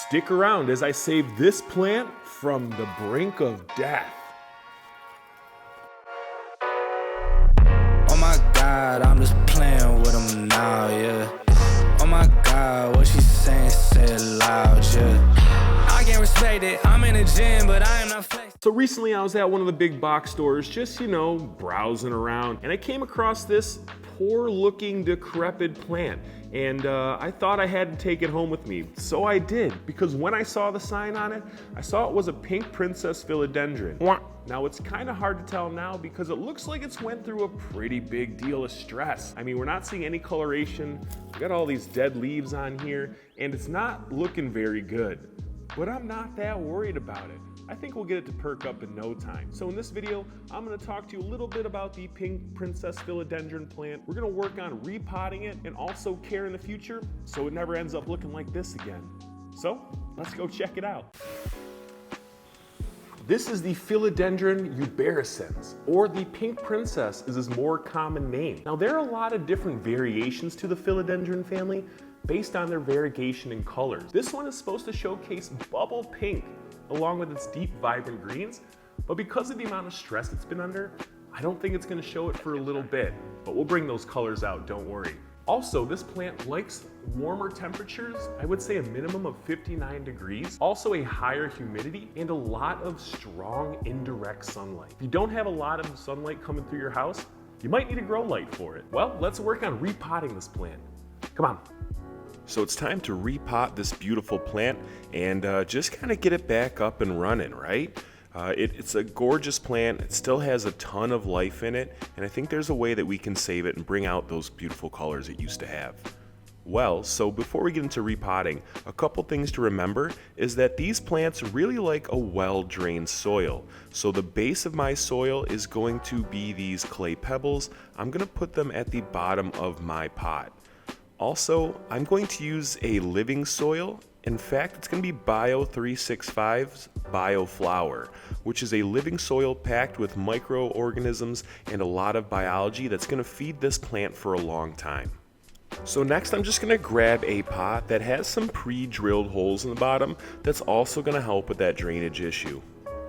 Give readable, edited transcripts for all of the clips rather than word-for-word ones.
Stick around as I save this plant from the brink of death. Oh my God, I'm just playing with them now, yeah. Oh my God, what she saying, say it loud, yeah. I can't respect it, I'm in the gym, but I am not flexing. So recently I was at one of the big box stores, just, browsing around, and I came across this poor looking decrepit plant. And I thought I had to take it home with me. So I did, because when I saw the sign on it, I saw it was a pink princess philodendron. Now it's kind of hard to tell now because it looks like it's went through a pretty big deal of stress. I mean, we're not seeing any coloration. We got all these dead leaves on here, and it's not looking very good. But I'm not that worried about it. I think we'll get it to perk up in no time. So in this video, I'm gonna talk to you a little bit about the pink princess philodendron plant. We're gonna work on repotting it and also care in the future so it never ends up looking like this again. So let's go check it out. This is the Philodendron uberescens, or the pink princess is its more common name. Now there are a lot of different variations to the philodendron family based on their variegation in colors. This one is supposed to showcase bubble pink along with its deep vibrant greens, but because of the amount of stress it's been under, I don't think it's gonna show it for a little bit, but we'll bring those colors out, don't worry. Also, this plant likes warmer temperatures, I would say a minimum of 59 degrees, also a higher humidity, and a lot of strong indirect sunlight. If you don't have a lot of sunlight coming through your house, you might need a grow light for it. Well, let's work on repotting this plant. Come on. So it's time to repot this beautiful plant and just kind of get it back up and running, right? It's a gorgeous plant. It still has a ton of life in it, and I think there's a way that we can save it and bring out those beautiful colors it used to have. Well, so before we get into repotting, a couple things to remember is that these plants really like a well-drained soil. So the base of my soil is going to be these clay pebbles. I'm gonna put them at the bottom of my pot. Also, I'm going to use a living soil. In fact, it's going to be Bio 365's Bioflower, which is a living soil packed with microorganisms and a lot of biology that's going to feed this plant for a long time. So next I'm just going to grab a pot that has some pre-drilled holes in the bottom that's also going to help with that drainage issue.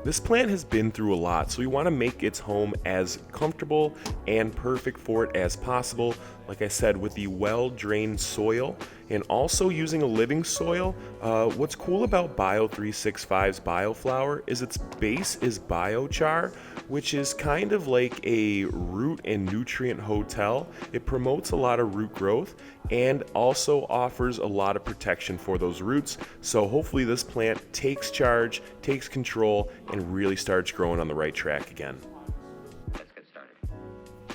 This plant has been through a lot, so we want to make its home as comfortable and perfect for it as possible. Like I said, with the well-drained soil and also using a living soil. What's cool about Bio 365's Bioflower is its base is biochar, which is kind of like a root and nutrient hotel. It promotes a lot of root growth and also offers a lot of protection for those roots. So hopefully this plant takes charge, takes control, and really starts growing on the right track again.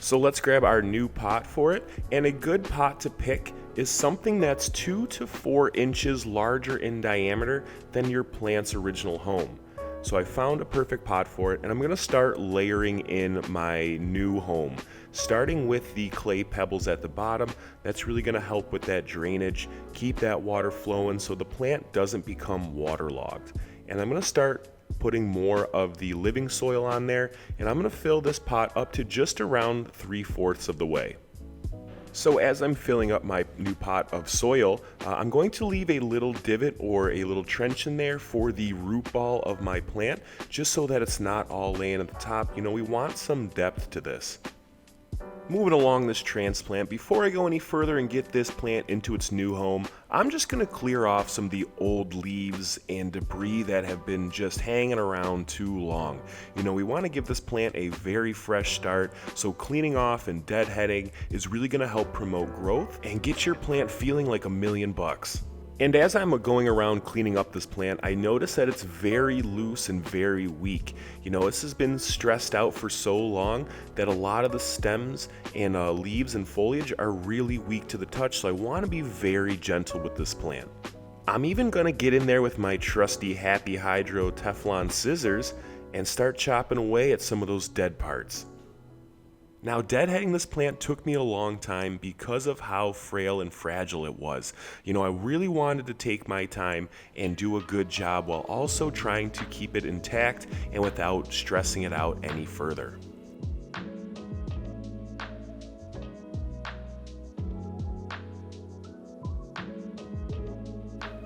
So let's grab our new pot for it, and a good pot to pick is something that's 2 to 4 inches larger in diameter than your plant's original home. So I found a perfect pot for it, and I'm going to start layering in my new home, starting with the clay pebbles at the bottom. That's really going to help with that drainage, keep that water flowing so the plant doesn't become waterlogged. And I'm going to start putting more of the living soil on there, and I'm going to fill this pot up to just around 3/4 of the way. So as I'm filling up my new pot of soil, I'm going to leave a little divot or a little trench in there for the root ball of my plant, just so that it's not all laying at the top. We want some depth to this. Moving along this transplant, before I go any further and get this plant into its new home, I'm just going to clear off some of the old leaves and debris that have been just hanging around too long. We want to give this plant a very fresh start, so cleaning off and deadheading is really going to help promote growth and get your plant feeling like $1,000,000. And as I'm going around cleaning up this plant, I notice that it's very loose and very weak. This has been stressed out for so long that a lot of the stems and leaves and foliage are really weak to the touch, so I want to be very gentle with this plant. I'm even going to get in there with my trusty Happy Hydro Teflon scissors and start chopping away at some of those dead parts. Now, deadheading this plant took me a long time because of how frail and fragile it was. I really wanted to take my time and do a good job while also trying to keep it intact and without stressing it out any further.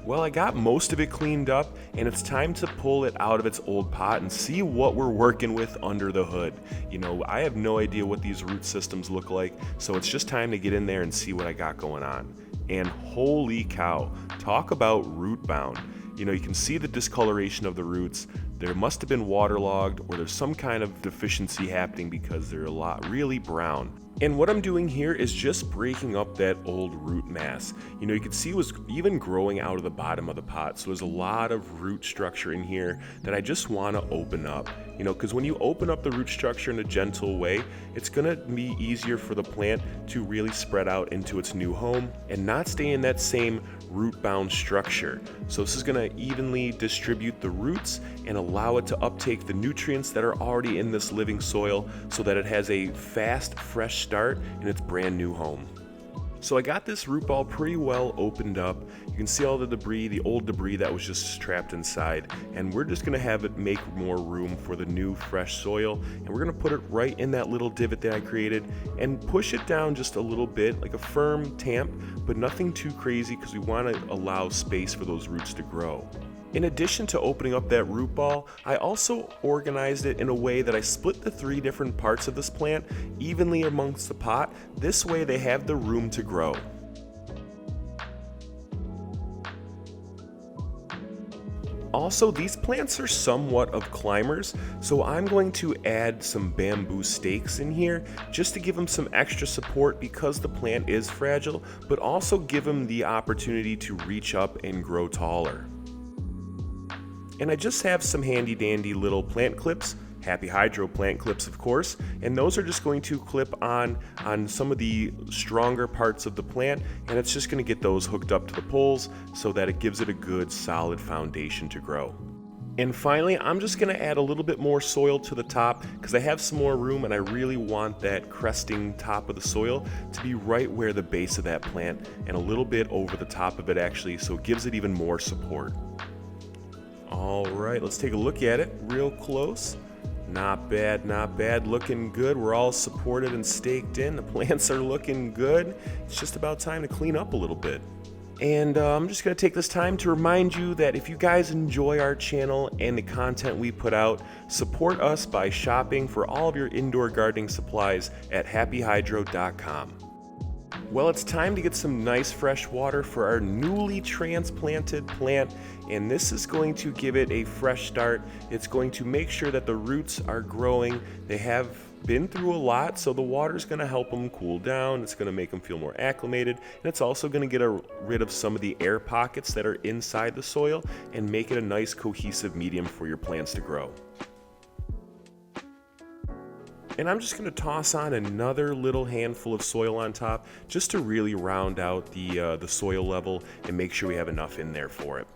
Well, I got most of it cleaned up, and it's time to pull it out of its old pot and see what we're working with under the hood. You know, I have no idea what these root systems look like, so it's just time to get in there and see what I got going on. And holy cow, talk about root bound. You know, you can see the discoloration of the roots. There must have been waterlogged, or there's some kind of deficiency happening because they're really brown. And what I'm doing here is just breaking up that old root mass. You know, you can see it was even growing out of the bottom of the pot. So there's a lot of root structure in here that I just want to open up. You know, because when you open up the root structure in a gentle way, it's going to be easier for the plant to really spread out into its new home and not stay in that same root bound structure. So this is going to evenly distribute the roots and allow it to uptake the nutrients that are already in this living soil so that it has a fast, fresh start in its brand new home. So I got this root ball pretty well opened up. You can see all the debris, the old debris that was just trapped inside, and we're just gonna have it make more room for the new fresh soil, and we're gonna put it right in that little divot that I created and push it down just a little bit, like a firm tamp, but nothing too crazy because we want to allow space for those roots to grow. In addition to opening up that root ball, I also organized it in a way that I split the 3 different parts of this plant evenly amongst the pot. This way they have the room to grow. Also, these plants are somewhat of climbers, so I'm going to add some bamboo stakes in here just to give them some extra support because the plant is fragile, but also give them the opportunity to reach up and grow taller. And I just have some handy dandy little plant clips, Happy Hydro plant clips of course, and those are just going to clip on some of the stronger parts of the plant, and it's just going to get those hooked up to the poles so that it gives it a good solid foundation to grow. And finally, I'm just going to add a little bit more soil to the top because I have some more room and I really want that cresting top of the soil to be right where the base of that plant and a little bit over the top of it actually, so it gives it even more support. All right, let's take a look at it real close. Not bad, not bad, looking good. We're all supported and staked in. The plants are looking good. It's just about time to clean up a little bit. And I'm just gonna take this time to remind you that if you guys enjoy our channel and the content we put out, support us by shopping for all of your indoor gardening supplies at happyhydro.com. Well, it's time to get some nice fresh water for our newly transplanted plant, and this is going to give it a fresh start. It's going to make sure that the roots are growing. They have been through a lot, so the water is going to help them cool down. It's going to make them feel more acclimated, and it's also going to get rid of some of the air pockets that are inside the soil and make it a nice cohesive medium for your plants to grow. And I'm just going to toss on another little handful of soil on top just to really round out the soil level and make sure we have enough in there for it.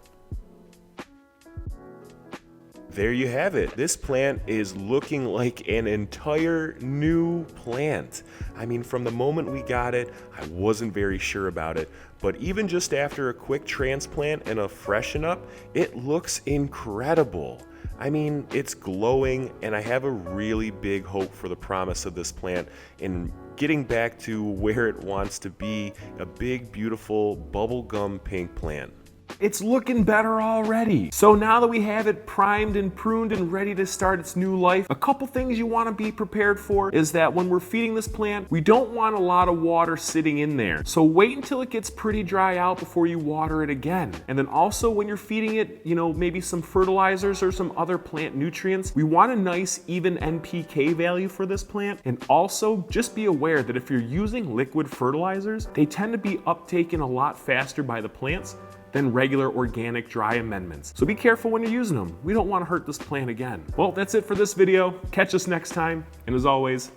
There you have it. This plant is looking like an entire new plant. I mean, from the moment we got it, I wasn't very sure about it, but even just after a quick transplant and a freshen up, it looks incredible. I mean, it's glowing, and I have a really big hope for the promise of this plant in getting back to where it wants to be, a big, beautiful, bubblegum pink plant. It's looking better already. So now that we have it primed and pruned and ready to start its new life, a couple things you want to be prepared for is that when we're feeding this plant, we don't want a lot of water sitting in there. So wait until it gets pretty dry out before you water it again. And then also when you're feeding it, you know, maybe some fertilizers or some other plant nutrients, we want a nice even NPK value for this plant. And also just be aware that if you're using liquid fertilizers, they tend to be uptaken a lot faster by the plants than regular organic dry amendments. So be careful when you're using them. We don't want to hurt this plant again. Well, that's it for this video. Catch us next time. And as always,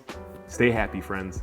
stay happy, friends.